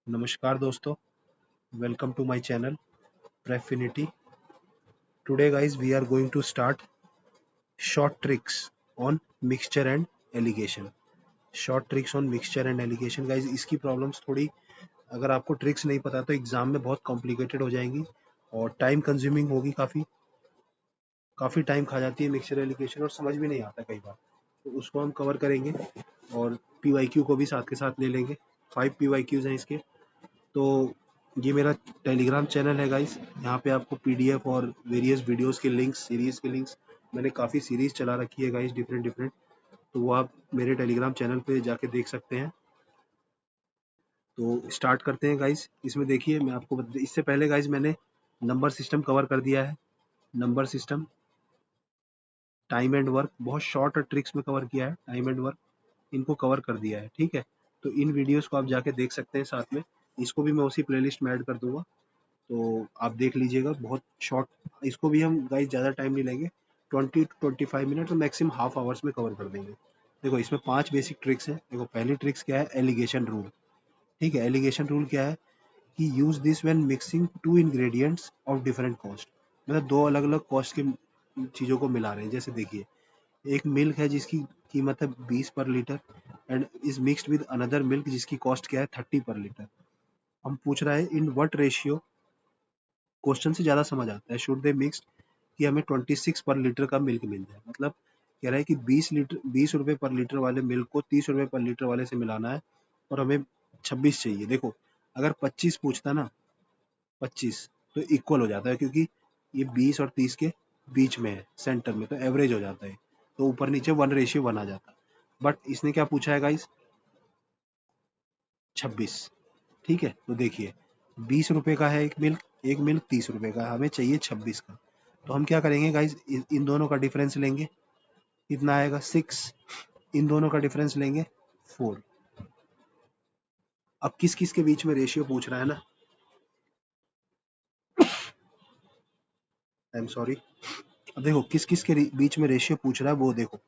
नमस्कार दोस्तों, welcome to my channel Prefinity. Today guys we are going to start short tricks on mixture and alligation. Short tricks on mixture and alligation guys, इसकी problems थोड़ी अगर आपको tricks नहीं पता तो एग्जाम में बहुत कॉम्प्लिकेटेड हो जाएंगी और टाइम कंज्यूमिंग होगी, काफ़ी टाइम खा जाती है मिक्सचर एलिगेशन और समझ भी नहीं आता कई बार, तो उसको हम कवर करेंगे और पी को भी साथ के साथ ले लेंगे। 5 पी हैं इसके। तो ये मेरा टेलीग्राम चैनल है गाइस, यहाँ पे आपको पीडीएफ और वेरियस वीडियोस के लिंक्स, सीरीज के लिंक्स, मैंने काफ़ी सीरीज चला रखी है गाइस डिफरेंट डिफरेंट, तो वो आप मेरे टेलीग्राम चैनल पे जाके देख सकते हैं। तो स्टार्ट करते हैं गाइस। इसमें देखिए मैं आपको इससे पहले गाइस मैंने नंबर सिस्टम कवर कर दिया है। Number system, time and work बहुत शॉर्ट और ट्रिक्स में कवर किया है। टाइम एंड वर्क इनको कवर कर दिया है, ठीक है। तो इन वीडियोस को आप जाके देख सकते हैं साथ में, इसको भी मैं उसी प्लेलिस्ट में ऐड कर दूंगा, तो आप देख लीजिएगा। बहुत शॉर्ट, इसको भी हम गाइस ज़्यादा टाइम नहीं लेंगे, 20 to 25 मिनट तो मैक्सिमम हाफ आवर्स में कवर कर देंगे। देखो इसमें 5 बेसिक ट्रिक्स हैं। देखो पहली ट्रिक्स क्या है, एलिगेशन रूल, ठीक है। एलिगेशन रूल क्या है कि use this when mixing two ingredients of different cost, मतलब दो अलग अलग कॉस्ट की चीज़ों को मिला रहे हैं। जैसे देखिए एक मिल्क है जिसकी कीमत है 20 पर litre and is mixed with another milk जिसकी कॉस्ट क्या है 30 पर लीटर। हम पूछ रहा है इन व्हाट रेशियो, क्वेश्चन से ज़्यादा समझ आता है। शुड दे मिक्स, कि हमें 26 पर लीटर का मिल्क मिल जाए, मतलब कह रहा है कि 20 रुपए पर लीटर वाले मिल्क को 30 रुपए पर लीटर वाले से मिलाना है और हमें 26 चाहिए। देखो अगर 25 पूछता ना, 25 तो इक्वल हो जाता है, क्योंकि ये 20 और 30 के बीच में है, सेंटर में, तो एवरेज हो जाता है, तो ऊपर नीचे 1:1 आ जाता है। बट इसने क्या पूछा है गाइस, 26, ठीक है। तो देखिए 20 रुपए का है एक मिल्क 30 रुपए का है, हमें चाहिए 26 का। तो हम क्या करेंगे गाइस, इन दोनों का डिफरेंस लेंगे, कितना आएगा 6, इन दोनों का डिफरेंस लेंगे 4। अब किस किस के बीच में रेशियो पूछ रहा है ना, आई एम सॉरी। अब देखो किस किस के बीच में रेशियो पूछ रहा है वो देखो।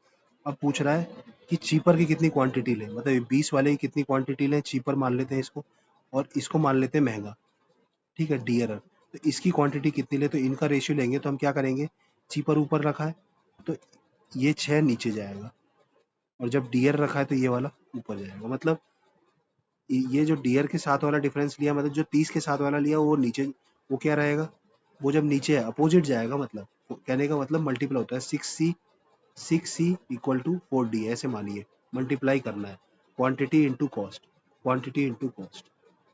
अब पूछ रहा है कि चीपर की कितनी क्वांटिटी लें, मतलब 20 वाले की कितनी क्वांटिटी लें, चीपर मान लेते हैं इसको, और इसको मान लेते हैं महंगा, ठीक है, डियरर। तो इसकी क्वांटिटी कितनी ले, तो इनका रेशियो लेंगे। तो हम क्या करेंगे, चीपर ऊपर रखा है तो ये 6 नीचे जाएगा, और जब डियर रखा है तो ये वाला ऊपर जाएगा। मतलब ये जो डियर के साथ वाला डिफरेंस लिया, मतलब जो 30 के साथ वाला लिया वो नीचे, वो क्या रहेगा, वो जब नीचे है अपोजिट जाएगा। मतलब कहने का मतलब मल्टीपल होता है, 6C इक्वल टू 4D, ऐसे मानिए, मल्टीप्लाई करना है, quantity into cost, quantity into cost,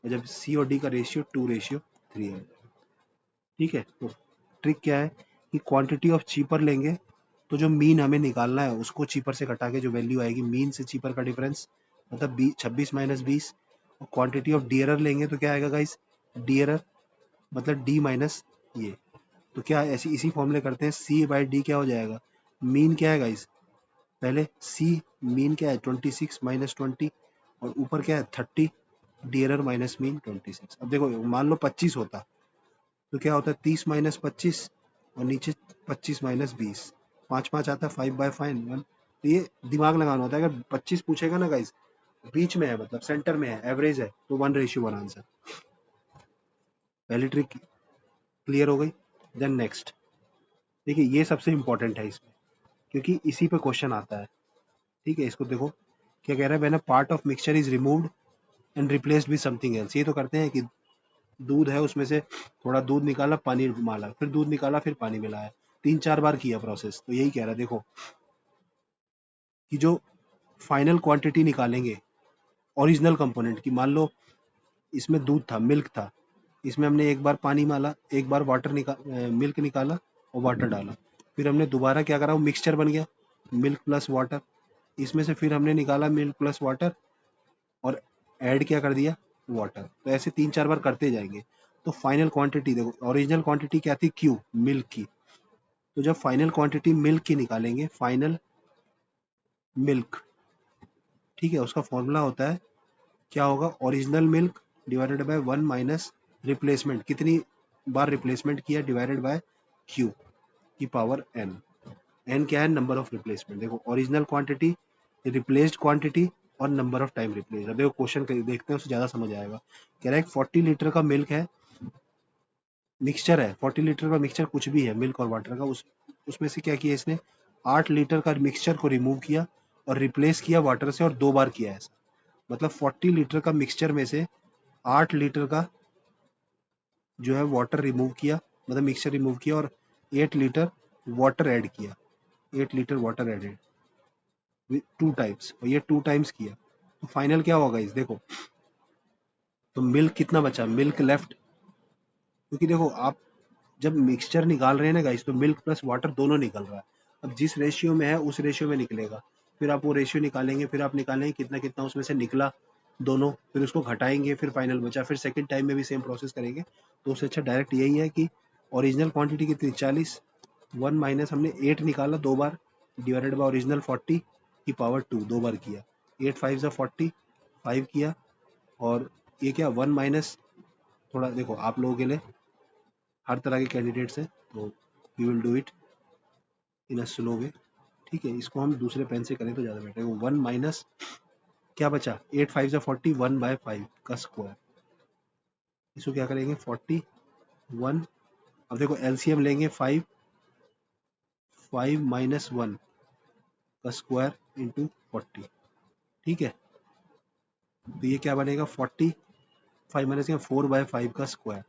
और जब सी और डी का रेशियो 2:3 है, ठीक है। तो ट्रिक क्या है कि क्वांटिटी ऑफ चीपर लेंगे, तो जो मीन हमें निकालना है उसको चीपर से घटा के जो वैल्यू आएगी, मीन से चीपर का डिफरेंस, मतलब 26 माइनस 20। और क्वांटिटी ऑफ डियरर लेंगे तो क्या आएगा गाइस, डियरर मतलब डी माइनस ये। तो क्या ऐसी इसी फॉर्मूले करते हैं, सी बाई डी क्या हो जाएगा, मीन क्या है गाइस, पहले सी मीन क्या है 26 माइनस 20, और ऊपर क्या है 30, डियरर माइनस मीन 26। अब देखो मान लो 25 होता तो क्या होता है 30 माइनस 25, और नीचे 25 माइनस 20, 5 5 आता है 5/5 1। तो ये दिमाग लगाना होता है। अगर 25 पूछेगा ना गाइस, बीच में है, मतलब सेंटर में है, एवरेज है, तो 1:1 आंसर। पहली ट्रिक क्लियर हो गई। देन नेक्स्ट देखिए, ये सबसे इंपॉर्टेंट है इसमें, क्योंकि इसी पे क्वेश्चन आता है, ठीक है। इसको देखो क्या कह रहा है, when a part of mixture is removed and replaced with something else. ये तो करते हैं कि दूध है उसमें से थोड़ा दूध निकाला, पानी माला, फिर दूध निकाला, फिर पानी मिलाया, 3 4 बार किया प्रोसेस। तो यही कह रहा है देखो कि जो फाइनल क्वांटिटी निकालेंगे ओरिजिनल कंपोनेंट की, मान लो इसमें दूध था, मिल्क था, इसमें हमने एक बार पानी माला, एक बार मिल्क निकाला और वाटर डाला, फिर हमने दोबारा क्या करा, वो मिक्सचर बन गया, मिल्क प्लस वाटर। इसमें से फिर हमने निकाला मिल्क प्लस वाटर और ऐड क्या कर दिया, वाटर। तो ऐसे 3 4 बार करते जाएंगे। तो फाइनल क्वांटिटी देखो, ओरिजिनल क्वांटिटी क्या थी, क्यू, मिल्क की। तो जब फाइनल क्वांटिटी मिल्क की निकालेंगे, फाइनल मिल्क, ठीक है, उसका फॉर्मूला होता है, क्या होगा, original milk divided by 1 minus replacement, कितनी बार रिप्लेसमेंट किया, डिवाइडेड बाय क्यू की पावर एन। एन क्या है, नंबर ऑफ रिप्लेसमेंट। देखो ओरिजिनल क्वांटिटी, रिप्लेस्ड क्वांटिटी, और नंबर ऑफ टाइम रिप्लेस। अब देखो क्वेश्चन देखते हैं, उससे ज़्यादा समझ आएगा। कह रहा है 40 लीटर का मिल्क है, मिक्सचर है, 40 लीटर का मिक्सचर कुछ भी है मिल्क और वाटर का, उसमें से क्या किया इसने, 8 लीटर का मिक्सचर को रिमूव किया और रिप्लेस किया वाटर से, और 2 बार किया है ऐसा। मतलब 40 लीटर का मिक्सचर में से 8 लीटर का जो है वाटर रिमूव किया, मतलब मिक्सचर रिमूव किया, और 8 लीटर वाटर ऐड किया, 8 लीटर वाटर एडेड 2 टाइम्स, और ये 2 टाइम्स किया। तो फाइनल क्या होगा इस देखो, तो मिल्क कितना बचा, मिल्क लेफ्ट, क्योंकि देखो आप जब मिक्सचर निकाल रहे हैं ना गाइस, तो मिल्क प्लस वाटर दोनों निकल रहा है। अब जिस रेशियो में है उस रेशियो में निकलेगा, फिर आप वो रेशियो निकालेंगे, फिर आप निकालेंगे कितना कितना उसमें से निकला दोनों, फिर उसको घटाएंगे, फिर फाइनल बचा, फिर सेकंड टाइम में भी सेम प्रोसेस करेंगे। तो उससे अच्छा डायरेक्ट यही है कि ओरिजिनल क्वांटिटी कितनी 40, 1 माइनस हमने 8 निकाला 2 बार, डिवाइडेड बाय ओरिजिनल 40 की पावर 2 2 बार किया, 8 5 जा 40 5 किया, और ये क्या 1 माइनस, थोड़ा देखो आप लोगों के लिए हर तरह के कैंडिडेट्स हैं, तो we will do it in a slow way. ठीक है, इसको हम दूसरे पेन से करें तो ज़्यादा बेटर है। 1 माइनस क्या बचा, 8 5 जा 40, 1 बाय 5 का स्क्वायर, इसको क्या करेंगे 40 1। अब देखो एलसीएम लेंगे 5 5 माइनस 1 का स्क्वायर इंटू 40। ठीक है, तो ये क्या बनेगा 40, 5 माइनस 4 बाय 5 का स्क्वायर।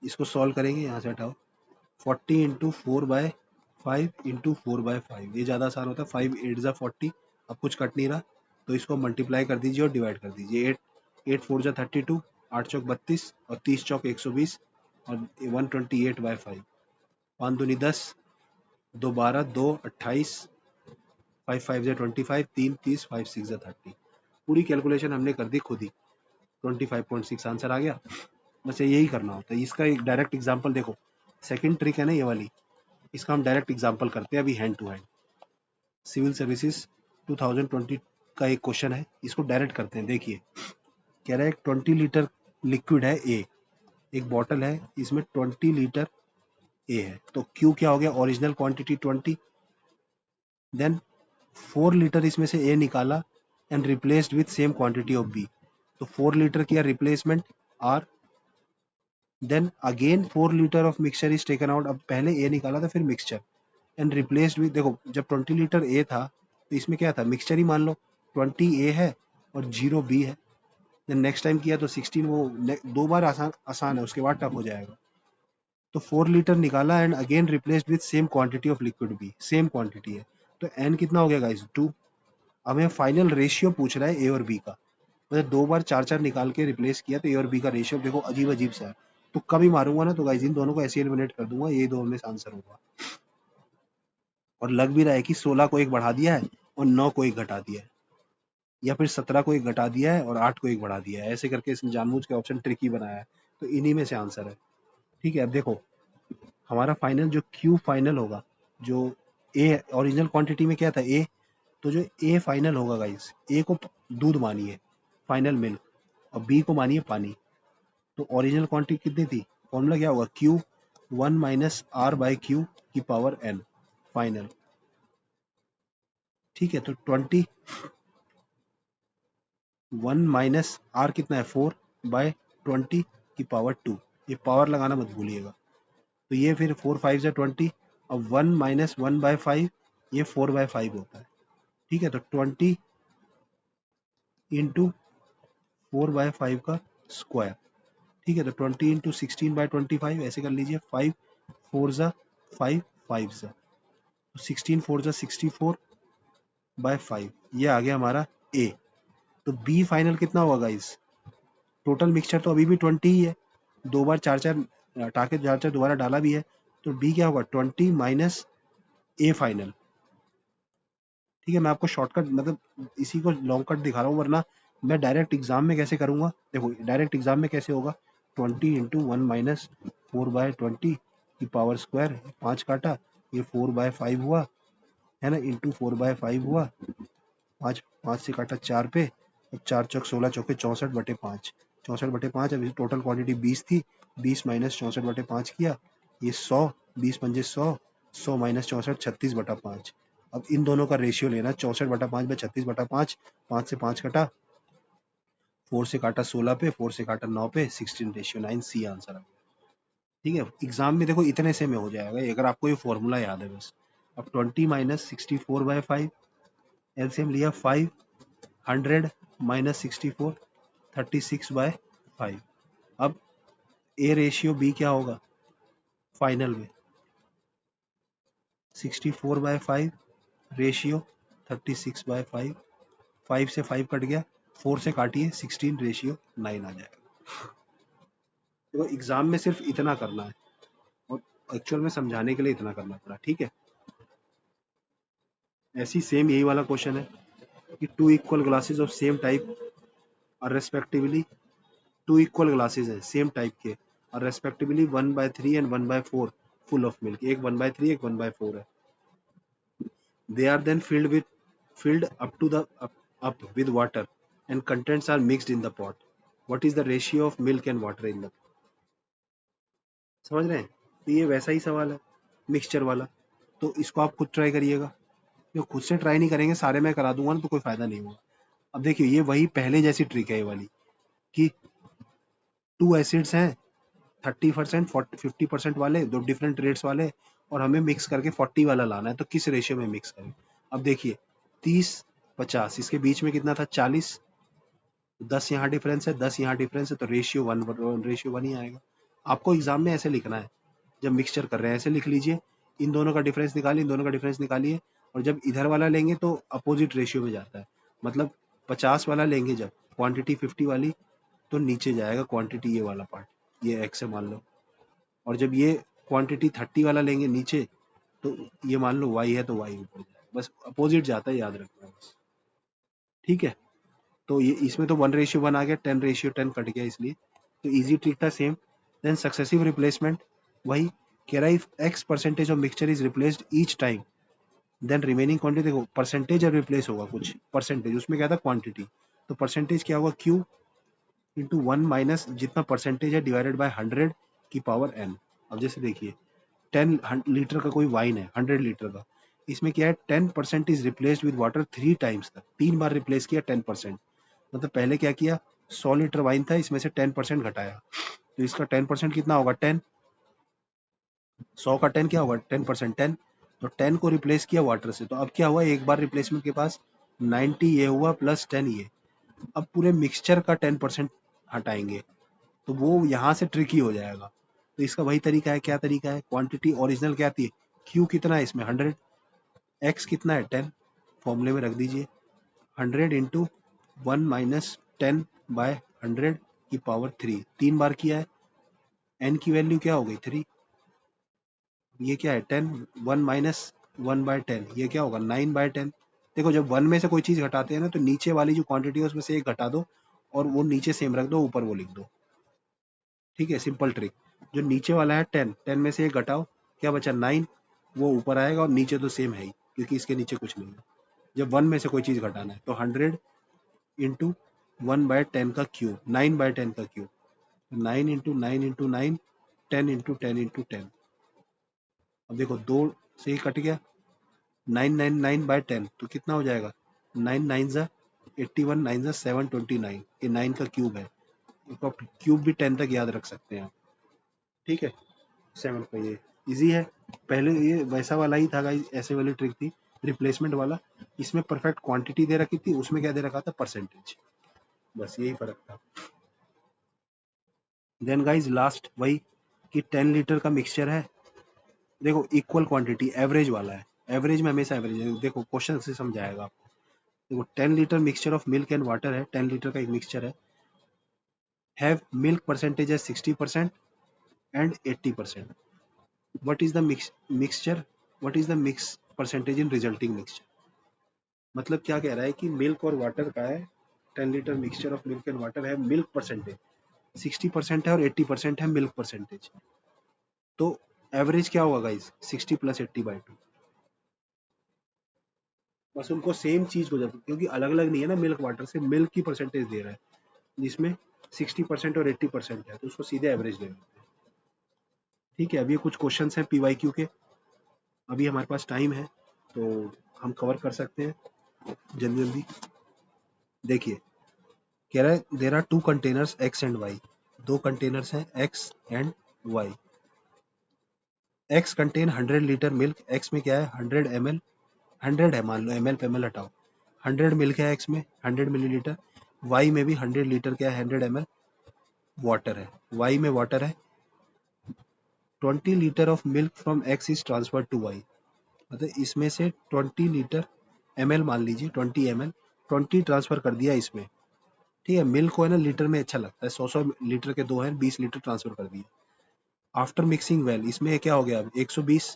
इसको सॉल्व करेंगे, यहाँ से हटाओ, 40 इंटू 4 बाय 5 इंटू 4 बाय 5, ये ज़्यादा आसान होता है, 5 8 जा 40, अब कुछ कट नहीं रहा, तो इसको मल्टीप्लाई कर दीजिए और डिवाइड कर दीजिए, 8 4 जा 32, 8 चौक 32, और 30 चौक 120, और 128 बाय 5, 5 दूनी 10, 2 12, 2 28, 5 5 जा 25, 3 30, 5 6 जा 30। पूरी कैलकुलेशन हमने कर दी खुद ही, 25.6 आंसर आ गया। बस यही करना होता है। इसका एक डायरेक्ट एग्जांपल देखो, सेकंड ट्रिक है ना ये वाली, इसका हम डायरेक्ट एग्जांपल करते हैं अभी hand to hand. Civil services 2020 का एक क्वेश्चन है, इसको डायरेक्ट करते हैं। देखिए कह रहा है 20 लीटर लिक्विड है ए, एक बॉटल है, इसमें 20 लीटर ए है, तो क्यू क्या हो गया, ओरिजिनल क्वांटिटी 20, देन 4 लीटर इसमें से ए निकाला and replaced with same quantity of B, तो 4 लीटर किया replacement R, then again 4 litre of mixture is taken out, अब पहले ए निकाला था फिर मिक्सचर, एंड रिप्लेस्ड विद, देखो जब 20 लीटर ए था तो इसमें क्या था, मिक्सचर ही मान लो, 20 ए है और 0 बी है, देन नेक्स्ट टाइम किया तो 16, वो दो बार आसान आसान है, उसके बाद टफ हो जाएगा। तो 4 लीटर निकाला and again replaced with same quantity of liquid B, same quantity है, तो एन कितना हो गया गाइस 2। हमें फाइनल रेशियो पूछ रहा है ए और बी का, मतलब 2 बार 4 4 निकाल के रिप्लेस किया, तो ए और बी का रेशियो देखो अजीब अजीब सा है, तो कभी मारूंगा ना तो गाइस इन दोनों को ऐसे एलिमिनेट कर दूंगा, ये दोनों में से आंसर होगा। और लग भी रहा है कि 16 को एक बढ़ा दिया है और 9 को एक घटा दिया है, या फिर 17 को एक घटा दिया है और 8 को एक बढ़ा दिया है, ऐसे करके इसने जानबूझ के ऑप्शन ट्रिकी बनाया है, तो इन्हीं में से आंसर है। ठीक है, अब देखो हमारा फाइनल जो क्यू फाइनल होगा, जो ए ओरिजिनल क्वांटिटी में क्या था ए, तो जो ए फाइनल होगा गाइस, ए को दूध मानिए फाइनल मिल्क, और बी को मानिए पानी, तो ओरिजिनल क्वांटिटी कितनी थी, फॉर्मूला क्या होगा Q 1 minus R by Q की पावर एन फाइनल। ठीक है, तो 1 माइनस आर कितना है 4 बाय 20 की पावर 2, ये पावर लगाना मत भूलिएगा, तो ये फिर 4 5 जा 20, अब 1 माइनस 1 बाय 5, ये 4 बाय 5 होता है। ठीक है, तो 20 इंटू 4 बाय 5 का स्क्वायर। ठीक है, तो 20 इंटू 16 बाय 25, ऐसे कर लीजिए, 5 4 जा 5 5 जा, तो 16 4 जा 64 बाय 5, ये आ गया हमारा ए। तो बी फाइनल कितना होगा गाइस, टोटल मिक्सचर तो अभी भी 20 ही है, 2 बार 4 4 हटा के 4 4 दोबारा डाला भी है, तो बी क्या होगा 20 माइनस ए फाइनल। ठीक है, मैं आपको शॉर्टकट मतलब इसी को लॉन्ग कट दिखा रहा हूँ, वरना मैं डायरेक्ट एग्जाम में कैसे करूंगा, देखो डायरेक्ट एग्जाम में कैसे होगा, 20 इंटू 1 माइनस 4 बाय 20 की पावर स्क्वायर, 5 काटा, ये 4 बाय 5 हुआ है ना, इंटू 4 बाय 5 हुआ, 5 5 से काटा 4 पे, 4 चौक 16 चौके 64/5, 64/5, अभी टोटल क्वांटिटी 20 थी, 20 माइनस 64/5 किया, ये 100, 20 पंजे 100, 100 माइनस 64 36/5, अब इन दोनों का रेशियो लेना, 64/5 में 36/5, 5 से 5 कटा, 4 से काटा 16 पे, 4 से काटा 9 पे, 16:9, सी आंसर। ठीक है, एग्जाम में देखो इतने से में हो जाएगा अगर आपको ये फॉर्मूला याद है बस। अब 20 माइनस 64/5, एलसीएम लिया 5, 100 माइनस 64, 36/5। अब ए रेशियो बी क्या होगा फाइनल में, 64/5 रेशियो 36/5, 5 से 5 कट गया, 4 से काटिए 16:9 आ जाएगा। तो एग्जाम में सिर्फ इतना करना है और एक्चुअल में समझाने के लिए इतना करना पड़ा। ठीक है, ऐसी सेम यही वाला क्वेश्चन है कि two equal glasses of same type और रेस्पेक्टिवली, टू इक्वल ग्लासेस है सेम टाइप के और respectively 1/3 and 1/4 full of milk, एक 1/3 एक 1/4 है। They are then filled up to the up with water and contents are mixed in the pot. What is the ratio of milk and water in the pot? समझ रहे हैं? तो ये वैसा ही सवाल है मिक्सचर वाला, तो इसको आप खुद ट्राई करिएगा। जो खुद से ट्राई नहीं करेंगे, सारे मैं करा दूंगा ना तो कोई फायदा नहीं होगा। अब देखिए ये वही पहले जैसी ट्रिक है ये वाली कि टू एसिड्स हैं 30%, 50% वाले, दो डिफरेंट रेट्स वाले, और हमें मिक्स करके 40 वाला लाना है, तो किस रेशियो में मिक्स करें। अब देखिए 30-50 इसके बीच में कितना था 40, 10 यहाँ डिफरेंस है, 10 यहाँ डिफरेंस है, तो रेशियो 1 ही आएगा। आपको एग्जाम में ऐसे लिखना है, जब मिक्सचर कर रहे हैं ऐसे लिख लीजिए, इन दोनों का डिफरेंस निकालिए, इन दोनों का डिफरेंस निकालिए, और जब इधर वाला लेंगे तो अपोजिट रेशियो में जाता है। मतलब 50 वाला लेंगे जब क्वांटिटी 50 वाली, तो नीचे जाएगा क्वांटिटी ये वाला पार्ट, ये एक्स है मान लो, और जब ये क्वांटिटी 30 वाला लेंगे नीचे, तो ये मान लो y है तो y ऊपर जाएगा, बस अपोजिट जाता है, याद रखना है बस। ठीक है, तो ये इसमें तो 1:1 आ गया, 10:10 कट गया इसलिए, तो इजी ट्रिक था सेम। देन सक्सेसिव रिप्लेसमेंट, वही कह रहा है X percentage of mixture is replaced each time, then remaining quantity, देखो परसेंटेज और रिप्लेस होगा कुछ परसेंटेज, उसमें क्या था क्वांटिटी, तो परसेंटेज क्या होगा q इंटू 1 माइनस जितना परसेंटेज है डिवाइडेड बाय 100 की पावर n। अब जैसे देखिए 10 लीटर का कोई वाइन है 100 लीटर का, इसमें क्या है 10% is replaced with water 3 times तक, 3 बार रिप्लेस किया 10%। मतलब पहले क्या किया 100 लीटर वाइन था, इसमें से 10% घटाया, तो इसका 10% कितना होगा 10, 100 का 10 क्या होगा 10%, 10, तो 10 को रिप्लेस किया वाटर से, तो अब क्या हुआ एक बार रिप्लेसमेंट के पास 90 ये हुआ प्लस 10 ये, अब पूरे मिक्सचर का 10% हटाएंगे, तो वो यहाँ से ट्रिकी हो जाएगा। तो इसका वही तरीका है, क्या तरीका है, क्वांटिटी ओरिजिनल क्या थी Q कितना है इसमें 100, X कितना है 10, फॉर्मूले में रख दीजिए 100 इंटू 1 माइनस 10/100 की पावर 3, 3 बार किया है, n की वैल्यू क्या हो गई 3, ये क्या है 10, 1 माइनस 1/10 ये क्या होगा 9/10। देखो जब 1 में से कोई चीज घटाते हैं ना, तो नीचे वाली जो क्वांटिटी है उसमें से एक घटा दो और वो नीचे सेम रख दो, ऊपर वो लिख दो। ठीक है, सिंपल ट्रिक। जो नीचे वाला है 10, 10 में से एक घटाओ, क्या बचा 9, वो ऊपर आएगा, और नीचे तो सेम है ही क्योंकि इसके नीचे कुछ नहीं है। जब 1 में से कोई चीज घटाना है तो 100 इंटू 1/10 का क्यूब, 9/10 का cube, 9 into 9 into 9, 10 into 10 into 10। अब देखो 2 से ही कट गया, 999/10 तो कितना हो जाएगा 9 9 जा 81, 9 जा 729, ये 9 का क्यूब है, क्यूब भी 10 तक याद रख सकते हैं आप। ठीक है, 7 का ये इजी है। पहले ये वैसा वाला ही था गाइस, ऐसे वाली ट्रिक थी रिप्लेसमेंट वाला, इसमें परफेक्ट क्वांटिटी दे रखी थी, उसमें क्या दे रखा था परसेंटेज, बस यही फर्क था। देन गाइस लास्ट वही कि 10 लीटर का मिक्सचर है, देखो इक्वल क्वांटिटी एवरेज वाला है, एवरेज में हमेशा एवरेज है, देखो क्वेश्चन से समझाएगा आपको। देखो 10 litre mixture of milk and water है, 10 लीटर का एक मिक्सचर है, हैव मिल्क परसेंटेज है 60% and 80%, what is the mixture, what is the mix percentage in resulting mixture. मतलब क्या कह रहा है कि मिल्क और वाटर का है, 10 litre mixture of milk and water है, मिल्क परसेंटेज 60% है और 80% है मिल्क परसेंटेज, तो एवरेज क्या होगा गाइस 60 + 80/2। बस उनको सेम चीज को, जब क्योंकि अलग अलग नहीं है ना मिल्क वाटर से, मिल्क की परसेंटेज दे रहा है जिसमें 60% और 80% है, तो उसको सीधे एवरेज ले लेते हैं। ठीक है, अभी कुछ क्वेश्चन है PYQ के, अभी हमारे पास टाइम है तो हम कवर कर सकते हैं जल्दी जल्दी। देखिए, कह रहा है there are two containers X and Y, दो कंटेनर्स हैं X and Y. X contain 100 litre milk, X में क्या है 100 ml, 100 है मान लो, ml पे ml हटाओ, 100 मिल्क है एक्स में 100 मिलीलीटर, वाई में भी 100 लीटर क्या है 100 ml वाटर है, वाई में वाटर है। 20 litre of milk from X is transfer to Y, मतलब इसमें से 20 लीटर ml मान लीजिए 20 ml, 20 ट्रांसफर कर दिया इसमें। ठीक है, मिल्क को है ना लीटर में अच्छा लगता है, 100 लीटर के दो हैं, 20 लीटर ट्रांसफर कर दिए। आफ्टर मिक्सिंग वेल, इसमें क्या हो गया अब 120।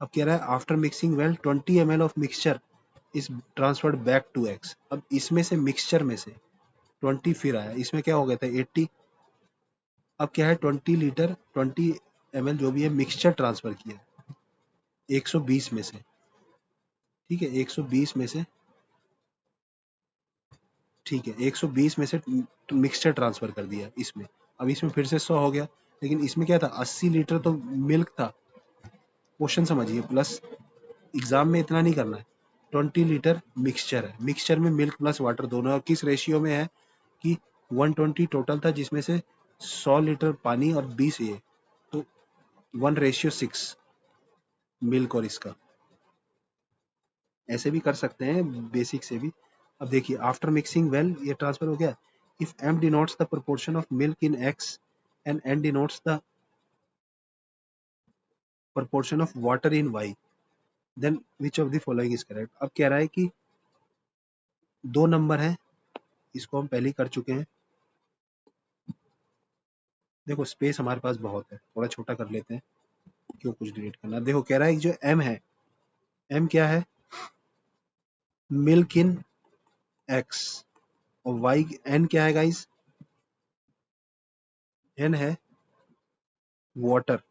अब कह रहा है after mixing well 20 ml of mixture is transferred back to X. अब इसमें से मिक्सचर में से 20 फिर आया, इसमें क्या हो गया था 80। अब क्या है 20 लीटर 20 ml जो भी है मिक्सचर ट्रांसफर किया 120 में से। ठीक है 120 में से, ठीक है 120 में से मिक्सचर ट्रांसफर कर दिया इसमें। अब इसमें फिर से 100 हो गया, लेकिन इसमें क्या था 80 लीटर तो मिल्क था। क्वेश्चन समझिए, प्लस एग्जाम में इतना नहीं करना है। 20 लीटर मिक्सचर है, मिक्सचर में मिल्क प्लस वाटर दोनों, और किस रेशियो में है कि 120 टोटल था जिसमें से 100 लीटर पानी और 20 ये, तो 1:6 मिल्क और इसका। ऐसे भी कर सकते हैं बेसिक से भी। अब देखिए आफ्टर मिक्सिंग वेल ये ट्रांसफर हो गया। If m denotes the proportion of milk in x and n denotes the proportion of water in y, then which of the following is correct। अब कह रहा है कि दो नंबर है, इसको हम पहले ही कर चुके हैं। देखो स्पेस हमारे पास बहुत है, थोड़ा छोटा कर लेते हैं, क्यों कुछ डिलीट करना। देखो कह रहा है कि जो m है, m क्या है मिल्क इन x, और y n क्या है गाइस, n है वाटर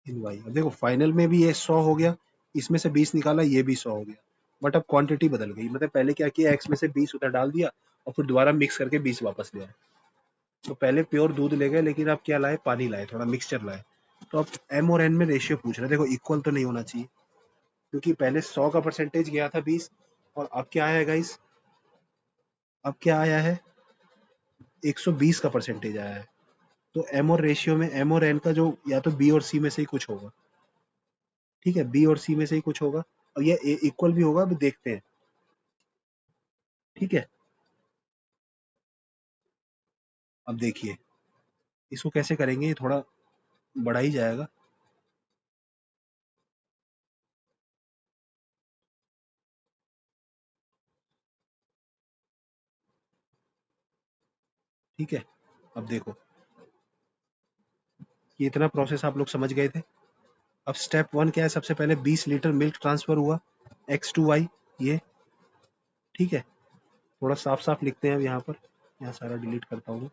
इन y। अब देखो फाइनल में भी ये 100 हो गया, इसमें से 20 निकाला, ये भी 100 हो गया, बट अब क्वांटिटी बदल गई। मतलब पहले क्या किया x में से 20 उधर डाल दिया और फिर दोबारा मिक्स करके 20 वापस ले आए। तो पहले प्योर दूध ले गए, लेकिन अब क्या लाए पानी लाए, थोड़ा मिक्सचर लाए। तो अब m और n में रेशियो पूछ रहे हैं। देखो इक्वल तो नहीं होना चाहिए, क्योंकि पहले 100 का परसेंटेज गया था 20, और अब क्या आया गाइस, अब क्या आया है 120 का परसेंटेज आया है। तो m और रेशियो में m और n का जो या तो b और c में से ही कुछ होगा। ठीक है b और c में से ही कुछ होगा, और ये इक्वल भी होगा, अब देखते हैं। ठीक है, अब देखिए इसको कैसे करेंगे, ये थोड़ा बड़ा ही जाएगा। ठीक है, अब देखो ये इतना प्रोसेस आप लोग समझ गए थे। अब स्टेप वन क्या है, सबसे पहले 20 लीटर मिल्क ट्रांसफर हुआ एक्स टू वाई ये। ठीक है, थोड़ा साफ साफ लिखते हैं अब यहाँ पर, यहाँ सारा डिलीट करता हूँ।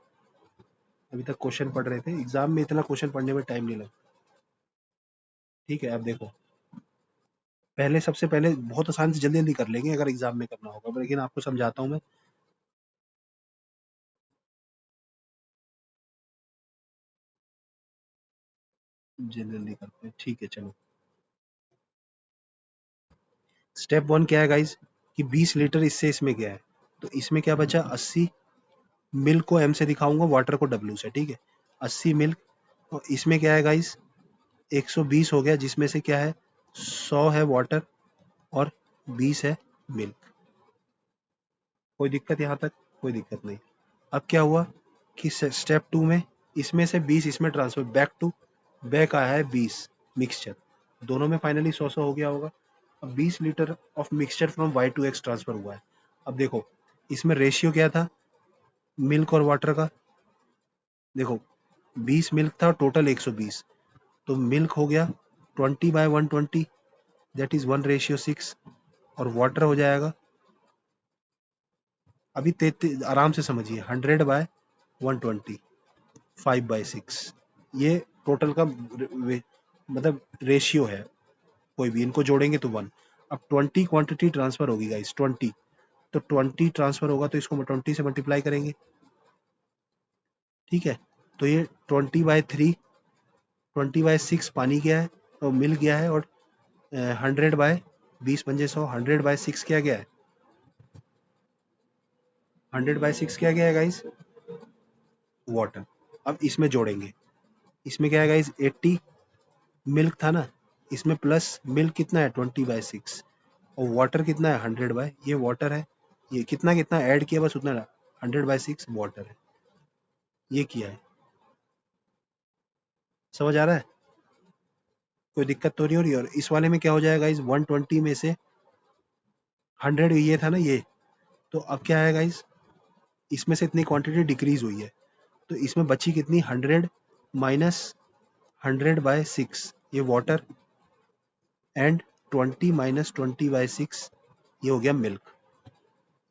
अभी तक क्वेश्चन पढ़ रहे थे, एग्जाम में इतना क्वेश्चन पढ़ने में टाइम नहीं लगता। ठीक है, अब देखो पहले सबसे पहले बहुत आसान से जल्दी जल्दी कर लेंगे अगर एग्जाम में करना होगा, लेकिन आपको समझाता हूँ मैं। जल्दी जल्दी करते हैं, ठीक है चलो। स्टेप वन क्या है गाइज, कि 20 लीटर इससे इसमें गया है, तो इसमें क्या बचा 80। मिल्क को m से दिखाऊंगा, वाटर को w से। ठीक है 80 मिल्क, और इसमें क्या है गाइस 120 हो गया, जिसमें से क्या है 100 है वाटर और 20 है मिल्क। कोई दिक्कत यहाँ तक, कोई दिक्कत नहीं। अब क्या हुआ कि स्टेप टू में इसमें से 20 इसमें ट्रांसफर बैक टू बैक आया है 20 मिक्सचर, दोनों में फाइनली 100 हो गया होगा। अब 20 litre of mixture from Y to X transfer हुआ है। अब देखो इसमें रेशियो क्या था मिल्क और वाटर का, देखो 20 मिल्क था टोटल 120, तो मिल्क हो गया 20/120, दैट इज 1:6, और वाटर हो जाएगा, अभी आराम से समझिए 100/120, 5/6। ये टोटल का मतलब रेशियो है, कोई भी इनको जोड़ेंगे तो 1। अब 20 क्वांटिटी ट्रांसफर होगी गाइस 20, तो 20 ट्रांसफर होगा तो इसको 20 से मल्टीप्लाई करेंगे। ठीक है, तो ये 20/3, 20/6 पानी गया है और मिल गया है, और 100 बाय 20 × 100, 100/6 क्या गया है, 100/6 क्या गया है गाइस, वाटर। अब इसमें जोड़ेंगे, इसमें क्या है गाइस 80 मिल्क था ना, इसमें प्लस मिल्क कितना है 20/6, और वाटर कितना है 100 ये वाटर है, ये कितना कितना ऐड किया बस उतना, 100/6 वाटर है, ये किया है। समझ आ रहा है, कोई दिक्कत तो नहीं हो रही। और इस वाले में क्या हो जाएगा इस 120 में से 100 ये था ना ये, तो अब क्या है गाइस, इसमें से इतनी क्वांटिटी डिक्रीज हुई है, तो इसमें बची कितनी 100 माइनस 100/6 ये वाटर, एंड 20 माइनस 20/6 ये हो गया मिल्क,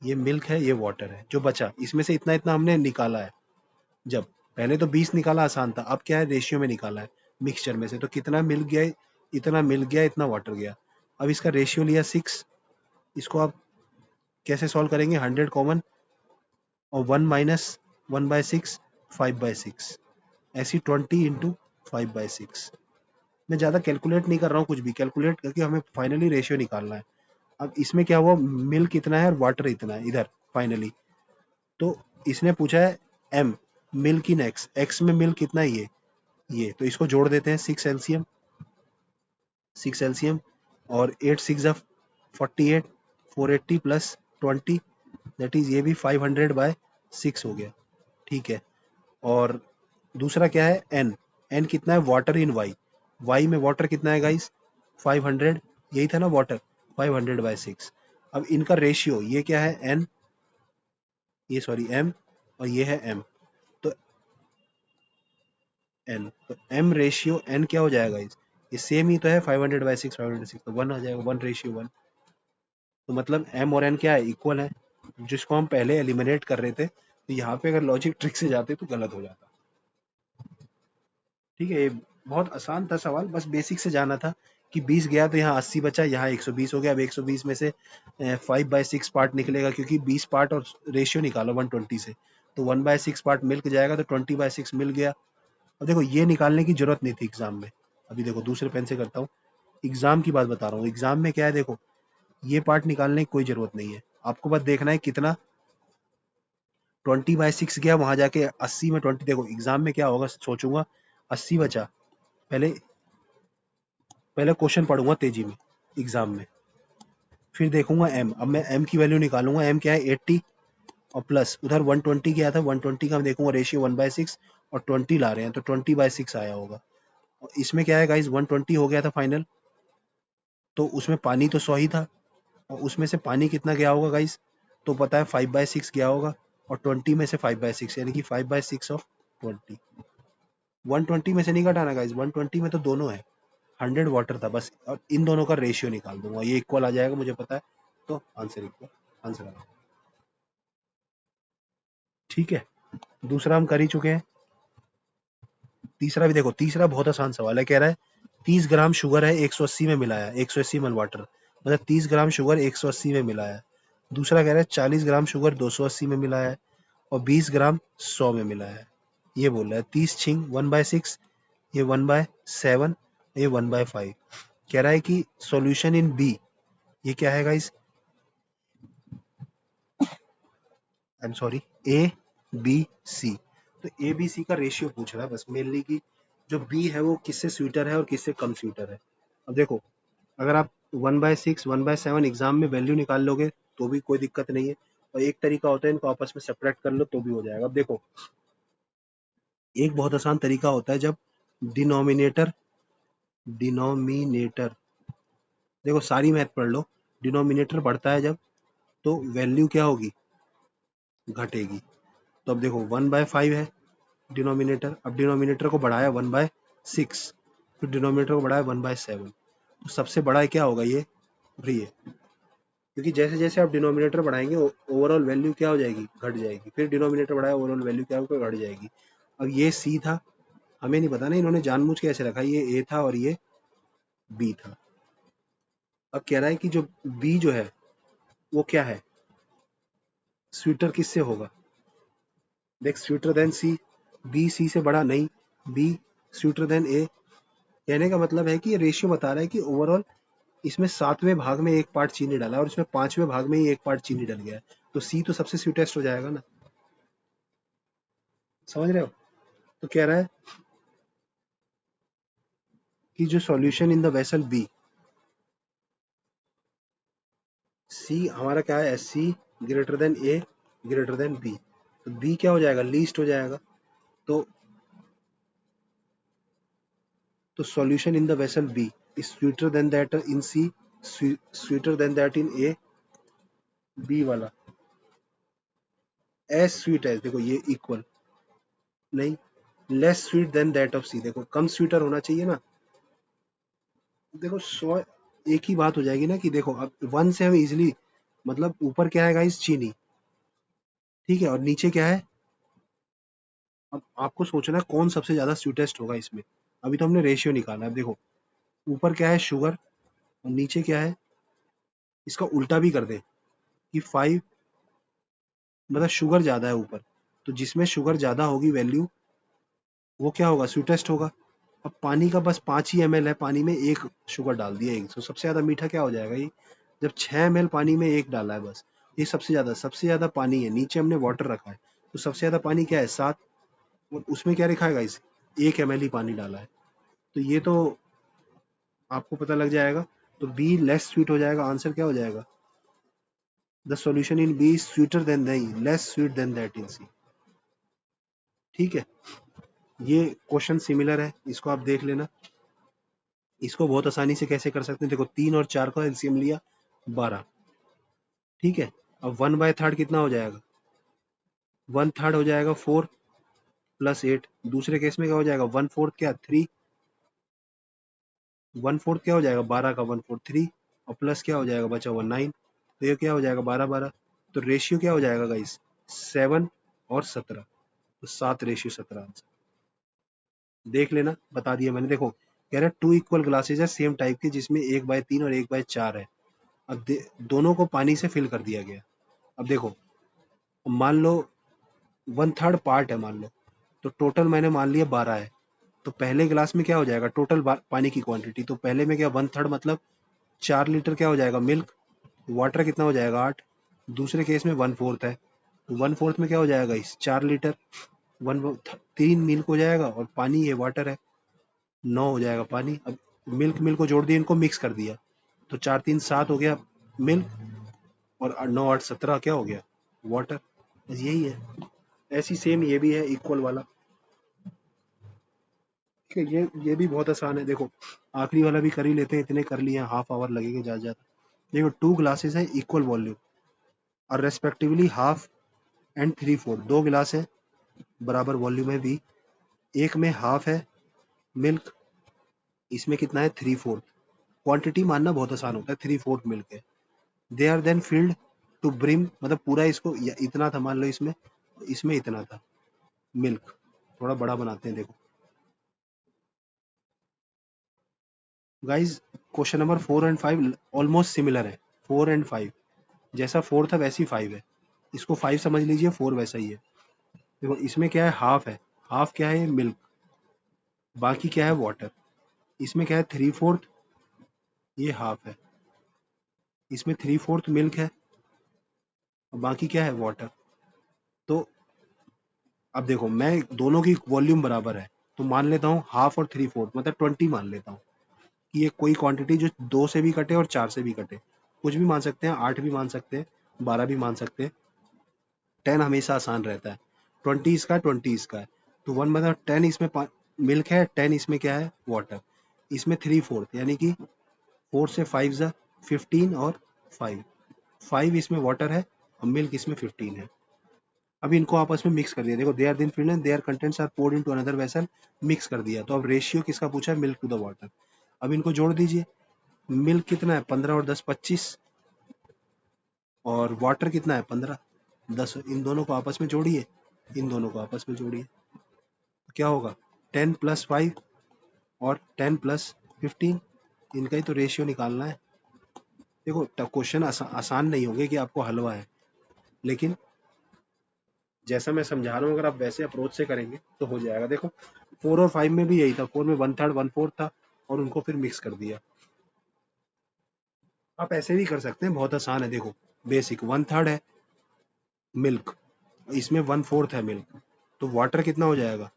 ये मिल्क है ये वाटर है जो बचा, इसमें से इतना इतना हमने निकाला है। जब पहले तो 20 निकाला आसान था, अब क्या है रेशियो में निकाला है मिक्सचर में से, तो कितना मिल्क गया, इतना मिल्क गया इतना वाटर गया। अब इसका रेशियो लिया 6, इसको आप कैसे सॉल्व करेंगे, 100 कॉमन और 1 माइनस 1/6 5/6, ऐसी 20 इंटू 5/6। मैं ज़्यादा कैलकुलेट नहीं कर रहा हूँ, कुछ भी कैलकुलेट करके हमें फाइनली रेशियो निकालना है। अब इसमें क्या हुआ, मिल्क कितना है और वाटर इतना है इधर फाइनली, तो इसने पूछा है M milk in X, X में मिल्क कितना है ये तो इसको जोड़ देते हैं 6 एलसीएम, 6 एलसीएम और 8 6 48, 480 प्लस 20 दैट इज ये भी 500/6 हो गया, ठीक है। और दूसरा क्या है एन, एन कितना है वाटर इन वाई, वाई में वाटर कितना है गाइस 500, यही था ना वाटर 500/6। अब इनका रेशियो ये क्या है एन, ये सॉरी एम, और ये है एम, तो एन, तो एम रेशियो एन क्या हो जाएगा इस, ये सेम ही तो है 500/6 506, तो 1 आ जाएगा, 1:1। तो मतलब एम और एन क्या है इक्वल है, जिसको हम पहले एलिमिनेट कर रहे थे, तो यहाँ पे अगर लॉजिक ट्रिक से जाते तो गलत हो जाता। ठीक है, ये बहुत आसान था सवाल, बस बेसिक से जाना था कि 20 गया तो यहाँ 80 बचा, यहाँ 120 हो गया। अब 120 में से 5/6 पार्ट निकलेगा, क्योंकि 20 पार्ट और रेशियो निकालो 120 से, तो 1/6 पार्ट मिल्क जाएगा, तो 20/6 मिल गया। अब देखो ये निकालने की जरूरत नहीं थी एग्जाम में, अभी देखो दूसरे पेन से करता हूँ, एग्जाम की बात बता रहा हूँ। एग्जाम में क्या है देखो, ये पार्ट निकालने की कोई जरूरत नहीं है, आपको बस देखना है कितना 20/6 गया, वहां जाके 80 में 20, देखो एग्जाम में क्या होगा सोचूंगा, 80 बचा, पहले पहले क्वेश्चन पढ़ूंगा तेजी में एग्जाम में, फिर देखूंगा एम, अब मैं एम की वैल्यू निकालूंगा, एम क्या है 80, और प्लस उधर 120 गया था, 120 का मैं देखूंगा रेशियो 1/6, और 20 ला रहे हैं तो 20/6 आया होगा। और इसमें क्या है गाइस 120 हो गया था फाइनल, तो उसमें पानी तो 100 ही था, और उसमें से पानी कितना गया होगा गाइस, तो पता है 5/6 गया होगा, और 20 में से 5/6 यानी कि 5/6 ऑफ 20, 120 में से नहीं घटाना गाइस, 120 में तो दोनों है, 100 वाटर था बस, और इन दोनों का रेशियो निकाल दूंगा, ये इक्वल आ जाएगा मुझे पता है, तो आंसर इक्वल, आंसर आ गया। ठीक है, दूसरा हम कर ही चुके हैं, तीसरा भी देखो, तीसरा बहुत आसान सवाल है, कह रहा है 30 ग्राम शुगर है 180 में मिलाया, 180 ml वाटर, मतलब 30 ग्राम शुगर 180 में मिलाया है। दूसरा कह रहा है 40 ग्राम शुगर 280 में मिलाया है, और 20 ग्राम 100 में मिलाया है। ये बोल रहा है 30 छिंग 1/6, ये 1/7, ये 1/5। कह रहा है कि सॉल्यूशन इन बी, ये क्या है guys, I am sorry, A B C, तो ए बी सी का रेशियो पूछ रहा है बस मेनली, कि जो बी है वो किससे स्वीटर है और किससे कम स्वीटर है। अब देखो, अगर आप 1/6 1/7 एग्जाम में वैल्यू निकाल लोगे तो भी कोई दिक्कत नहीं है, और एक तरीका होता है इनको आपस में सेपरेट कर लो तो भी हो जाएगा। अब देखो, एक बहुत आसान तरीका होता है, जब डिनोमिनेटर डिनोमिनेटर देखो सारी मैथ पढ़ लो, डिनोमिनेटर बढ़ता है जब, तो वैल्यू क्या होगी, घटेगी। तो अब देखो 1/5 है डिनोमिनेटर, अब डिनोमिनेटर को बढ़ाया 1/6, फिर डिनोमिनेटर को बढ़ाया 1/7, तो सबसे बड़ा क्या होगा ये, ये, क्योंकि जैसे जैसे आप डिनोमिनेटर बढ़ाएंगे ओवरऑल वैल्यू क्या हो जाएगी, घट जाएगी, फिर डिनोमिनेटर बढ़ाया ओवरऑल वैल्यू क्या होगा, घट जाएगी। अब ये सी था, हमें नहीं पता ना इन्होंने जानबूझ के ऐसे रखा, ये ए था और ये बी था। अब कह रहा है कि जो बी जो है वो क्या है, स्वीटर किससे होगा, देख स्वीटर देन सी, बी सी से बड़ा नहीं, बी स्वीटर देन ए, कहने का मतलब है कि ये रेशियो बता रहा है कि ओवरऑल इसमें 7वें भाग में 1 पार्ट चीनी डाला और इसमें 5वें भाग में ही 1 पार्ट चीनी डल गया है, तो सी तो सबसे स्वीटेस्ट हो जाएगा ना। समझ रहे हो? तो कह रहा है कि जो solution in the vessel B, C हमारा क्या है, as C greater than A greater than B, तो बी क्या हो जाएगा, लीस्ट हो जाएगा। तो solution in the vessel B is sweeter than that in C, sweeter than that in A, B वाला एज स्वीट एज, देखो ये इक्वल नहीं, less sweet than that of C, देखो कम स्वीटर होना चाहिए ना। देखो सौ एक ही बात हो जाएगी ना कि देखो अब वन से हम इजिली, मतलब ऊपर क्या है गाइस, चीनी, ठीक है, और नीचे क्या है। अब आपको सोचना है कौन सबसे ज्यादा स्वीटेस्ट होगा इसमें। अभी तो हमने रेशियो निकाला है, देखो ऊपर क्या है, शुगर, और नीचे क्या है। इसका उल्टा भी कर दे कि 5, मतलब शुगर ज्यादा है ऊपर, तो जिसमें शुगर ज्यादा होगी वैल्यू, वो क्या होगा, स्वीटेस्ट होगा। अब पानी का बस 5 ही ml है, पानी में एक शुगर डाल दिया, एक, तो सबसे ज्यादा मीठा क्या हो जाएगा ये, जब 6 ml पानी में एक डाला है बस, ये सबसे ज्यादा पानी है, नीचे हमने वाटर रखा है, तो सबसे ज्यादा पानी क्या है, 7, और उसमें क्या लिखा है गाइस, 1 ml ही पानी डाला है, तो ये तो आपको पता लग जाएगा। तो बी लेस स्वीट हो जाएगा, आंसर क्या हो जाएगा, the solution in B sweeter than, नहीं less sweet than that in C. ठीक है, ये क्वेश्चन सिमिलर है, इसको आप देख लेना। इसको बहुत आसानी से कैसे कर सकते हैं, देखो 3 और 4 का एलसीएम लिया, 12, ठीक है। अब 1/3 कितना हो जाएगा, 1/3 हो जाएगा 4 प्लस 8, दूसरे केस में क्या हो जाएगा, 1/4 क्या, 3, 1/4 क्या हो जाएगा, 12 का 1/4 3, और प्लस क्या हो जाएगा, बचा हुआ 9, तो ये क्या हो जाएगा, 12 12, तो रेशियो क्या हो जाएगा गाइस, 7 और 17, तो 7:17 आंसर। देख लेना, बता दिया मैंने, देखो कह रहा है 2 इक्वल ग्लासेज है सेम टाइप के, जिसमें 1/3 और 1/4 है। अब दोनों को पानी से फिल कर दिया गया। अब देखो, मान लो 1/3 पार्ट है, मान लो, तो टोटल मैंने मान लिया 12 है, तो पहले गिलास में क्या हो जाएगा, टोटल पानी की क्वांटिटी, तो पहले में क्या 1/3 मतलब 4 लीटर क्या हो जाएगा, मिल्क, वाटर कितना हो जाएगा, 8, दूसरे केस में 1/4 है, तो 1/4 में क्या हो जाएगा, इस 4 लीटर, वन 3 मिल्क हो जाएगा, और पानी ये वाटर है, 9 हो जाएगा पानी। अब मिल्क मिल्क को जोड़ दिया, इनको मिक्स कर दिया, तो 4 3 7 हो गया मिल्क, और 9 8 17 क्या हो गया, वाटर। बस यही है, ऐसी सेम ये भी है इक्वल वाला। ठीक है, ये भी बहुत आसान है, देखो आखिरी वाला भी कर ही लेते हैं, इतने कर लिए, हाफ आवर लगेगा ज्यादा ज्यादा। देखो 2 ग्लासेस है इक्वल वॉल्यूम, और रेस्पेक्टिवली हाफ एंड 3/4, 2 गिलास है, बराबर वॉल्यूम है भी, एक में हाफ है मिल्क, इसमें कितना है, 3/4, क्वांटिटी मानना बहुत आसान होता है, 3/4 मिल्क है। They are then filled to brim, मतलब पूरा इसको इतना था मान लो, इसमें इसमें इतना था मिल्क, थोड़ा बड़ा बनाते हैं, देखो guys, question number 4 and 5 almost similar है, 4 एंड 5 जैसा 4 था वैसी 5 है, इसको 5 समझ लीजिए, 4 वैसा ही है। देखो इसमें क्या है, हाफ है, हाफ क्या है, मिल्क, बाकी क्या है, वाटर, इसमें क्या है, 3/4, ये हाफ है, इसमें 3/4 मिल्क है, और बाकी क्या है, वाटर। तो अब देखो, मैं दोनों की वॉल्यूम बराबर है, तो मान लेता हूँ हाफ और 3/4 मतलब 20 मान लेता हूँ, कि ये कोई क्वांटिटी जो 2 से भी कटे और 4 से भी कटे, कुछ भी मान सकते हैं, 8 भी मान सकते हैं, 12 भी मान सकते हैं, 10 हमेशा आसान रहता है, 20 इसका है, 20 इसका है, तो 1 मतलब 10 इसमें मिल्क है, 10 इसमें क्या है, वाटर, इसमें 3/4 यानी कि 4 से 5 जा 15, और 5 5 इसमें वाटर है, और मिल्क इसमें 15 है। अभी इनको आपस में मिक्स कर दिया, देखो they are then filled and their contents are poured into another vessel, mix कर दिया, तो अब रेशियो किसका पूछा है, मिल्क टू द वाटर। अब इनको जोड़ दीजिए, मिल्क कितना है, 15 और 10 25, और वाटर कितना है, 15 10, इन दोनों को आपस में जोड़िए, इन दोनों को आपस में जोड़िए, तो क्या होगा, 10 + 5 और 10 + 15, इनका ही तो रेशियो निकालना है। देखो क्वेश्चन आसान नहीं होंगे कि आपको हलवा है, लेकिन जैसा मैं समझा रहा हूँ, अगर आप वैसे अप्रोच से करेंगे तो हो जाएगा। देखो 4 और 5 में भी यही था, 4 में 1/3 1/4 था, और उनको फिर मिक्स कर दिया। आप ऐसे भी कर सकते हैं, बहुत आसान है। देखो, बेसिक 1/3 है मिल्क, इसमें 1/4 है मिल्क, तो वाटर कितना हो जाएगा?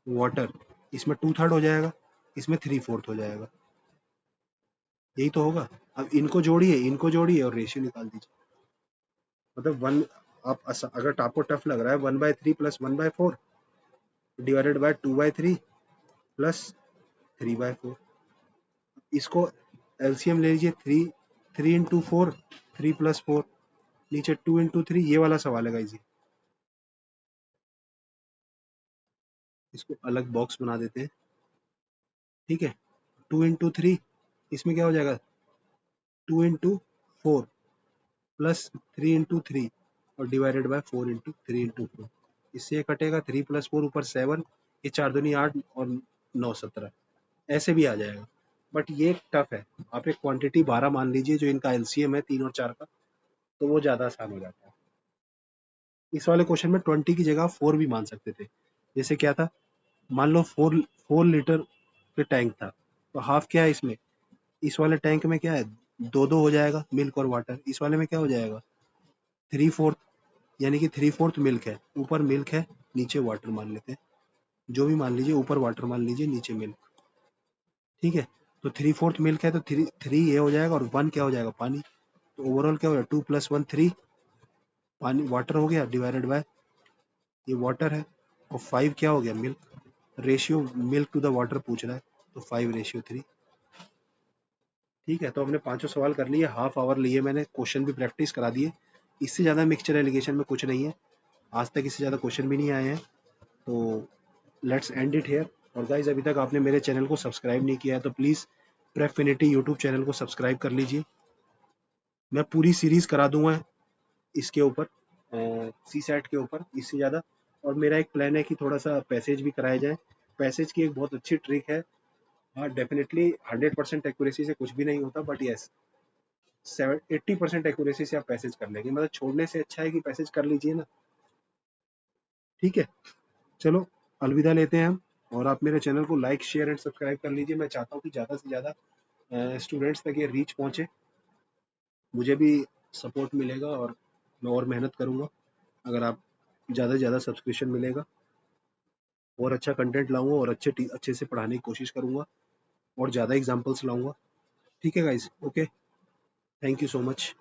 वाटर इसमें 2/3 हो जाएगा, इसमें 3/4 हो जाएगा। यही तो होगा। अब इनको जोड़िए और रेशियो निकाल दीजिए। मतलब वन, अगर आपको टफ लग रहा है, 1/3 प्लस 1/4 डिवाइडेड बाय 2/3 प्लस 3/4। इसको एलसीएम ले लीजिए। 3 3 इंटू 4, 3 + 4, नीचे 2 इंटू 3, ये वाला सवाल है गाइस। इसको अलग बॉक्स बना देते हैं, ठीक है। 2 इंटू 3, इसमें क्या हो जाएगा? 2 इंटू 4 प्लस 3 इंटू 3 और डिवाइडेड बाय 4 इंटू 3 इंटू 4। इससे ये कटेगा, 3 + 4 ऊपर 7, ये 4 दूनी 8 और 9 17, ऐसे भी आ जाएगा। बट ये टफ है। आप एक क्वांटिटी 12 मान लीजिए, जो इनका एलसीएम है 3 और 4 का, तो वो ज़्यादा आसान हो जाता है। इस वाले क्वेश्चन में 20 की जगह 4 भी मान सकते थे। जैसे क्या था, मान लो 4 लीटर के टैंक था, तो हाफ क्या है इसमें? इस वाले टैंक में क्या है? 2-2 हो जाएगा मिल्क और वाटर। इस वाले में क्या हो जाएगा? 3/4, यानी कि 3/4 मिल्क है, ऊपर मिल्क है, नीचे वाटर मान लेते हैं। जो भी मान लीजिए, ऊपर वाटर मान लीजिए, नीचे मिल्क, ठीक है। तो 3/4 मिल्क है, तो थ्री थ्री ये हो जाएगा, और 1 क्या हो जाएगा? पानी। तो ओवरऑल क्या हो जाएगा? 2 + 1 3, पानी वाटर हो गया, डिवाइडेड बाय ये वाटर है, और 5 क्या हो गया? Milk. Ratio milk to the water पूछ रहा है, तो 5:3। ठीक है, तो हमने पांचों सवाल कर लिए, हाफ आवर लिए मैंने, क्वेश्चन भी प्रैक्टिस करा दिए। इससे ज़्यादा मिक्सचर एलिगेशन में कुछ नहीं है, आज तक इससे ज़्यादा क्वेश्चन भी नहीं आए हैं। तो लेट्स एंड इट हेयर। और गाइज, अभी तक आपने मेरे चैनल को सब्सक्राइब नहीं किया है, तो प्लीज़ प्रेफिनिटी यूट्यूब चैनल को सब्सक्राइब कर लीजिए। मैं पूरी सीरीज़ करा दूंगा इसके ऊपर, सी सेट के ऊपर, इससे ज़्यादा। और मेरा एक प्लान है कि थोड़ा सा पैसेज भी कराया जाए। पैसेज की एक बहुत अच्छी ट्रिक है। हाँ, डेफिनेटली 100% एक्यूरेसी से कुछ भी नहीं होता, बट यस, 80% एक्यूरेसी से आप पैसेज कर लेंगे। मतलब छोड़ने से अच्छा है कि पैसेज कर लीजिए ना। ठीक है, चलो, अलविदा लेते हैं हम। और आप मेरे चैनल को लाइक, शेयर एंड सब्सक्राइब कर लीजिए। मैं चाहता हूँ कि ज़्यादा से ज़्यादा स्टूडेंट्स तक ये रीच पहुँचे। मुझे भी सपोर्ट मिलेगा, और मैं और मेहनत करूँगा। अगर आप ज़्यादा से ज़्यादा सब्सक्रिप्शन मिलेगा, और अच्छा कंटेंट लाऊंगा, और अच्छे से पढ़ाने की कोशिश करूँगा, और ज़्यादा एग्जाम्पल्स लाऊंगा। ठीक है guys, okay, thank you so much.